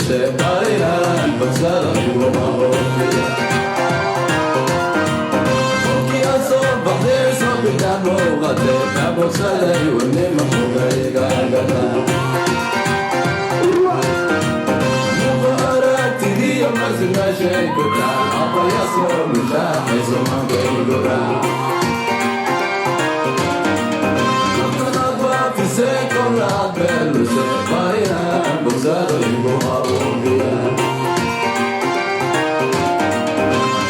Sebayan Bansara Iwamahopia Oki Aso Bahir Sopitan Mogate Nabosala Iwanima Mugariga Gata Mubarak Tidiya Mazina Shekuta Apa Yasro Mishahi Somanga Igora Sekolah belu sebayan Bansara Iwamahopia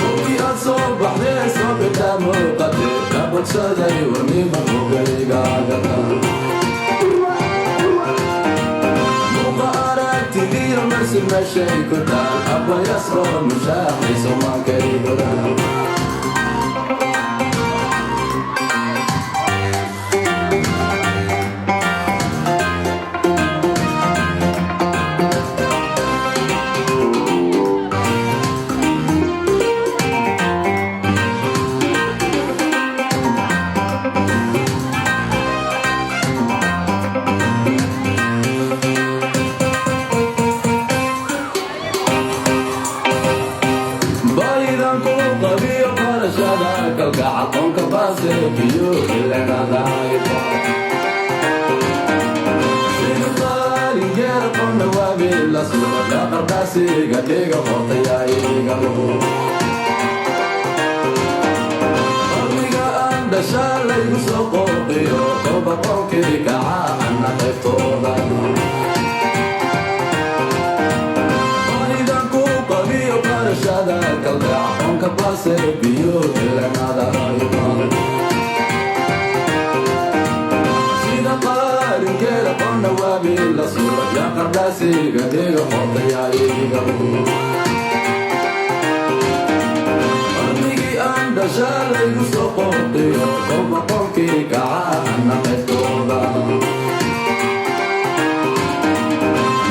Oki Aso Bahir Sopitan Mogate Nabosala Iwanima Mugariga Gata ما شيء كنا أبا يسرى مشاحي سوما كيبرا Kalgacalon kabase biyo ilenadaipa Sinaqaringera qonna waabi la suga dhaqardhaasi gadhiga hootayaaigalo Qarniga aan dhashaa laygu soo qooqiyo kolba qolkii kaca ana qaybtooda Qanidan ku qabiyo barashada kalgacalon kabase biyo ilenadaipa Sida qaringera qonna waabi la suga dhaqardhaasi gadhiga hootayaaigalo Qarnigii aan dhashaa laygu soo qooqiyo kolba qolkii kaca ana qaybtooda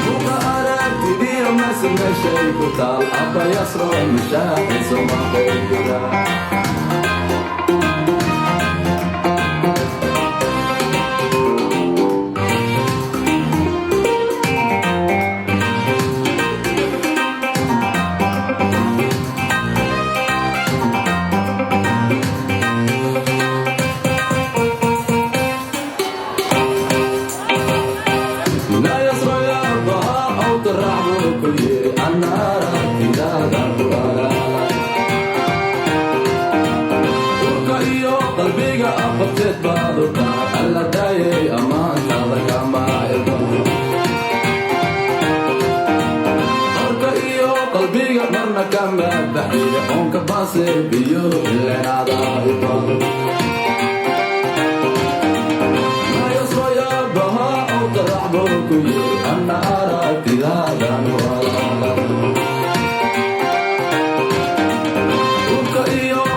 Buqa aragtidiyo mase meeshay ku taal Abba Yasro Mishaaxi Soma Qaybira qalbiga afarteed baad u dhaar alla daayay ammaantaada kama ilmo Qorka iyo qalbiga marna kama baxiya oonka baase biyo ilenaada iba Mayaswaya baha oo qaraxbo ku yiri anna aragtidaadan walaala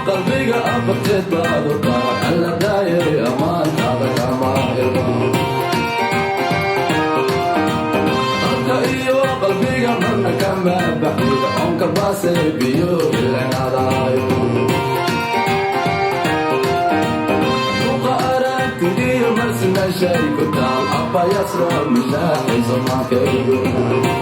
qalbiga afarteed baad u dhaar alla daayay ammaantaada kama ilmo Qorka iyo qalbiga marna kama baxiya oonka baase biyo ilenaada iba Buqa aragtidiyo mase meeshay ku taal Abba Yasro Mishaaxi Soma Qaybira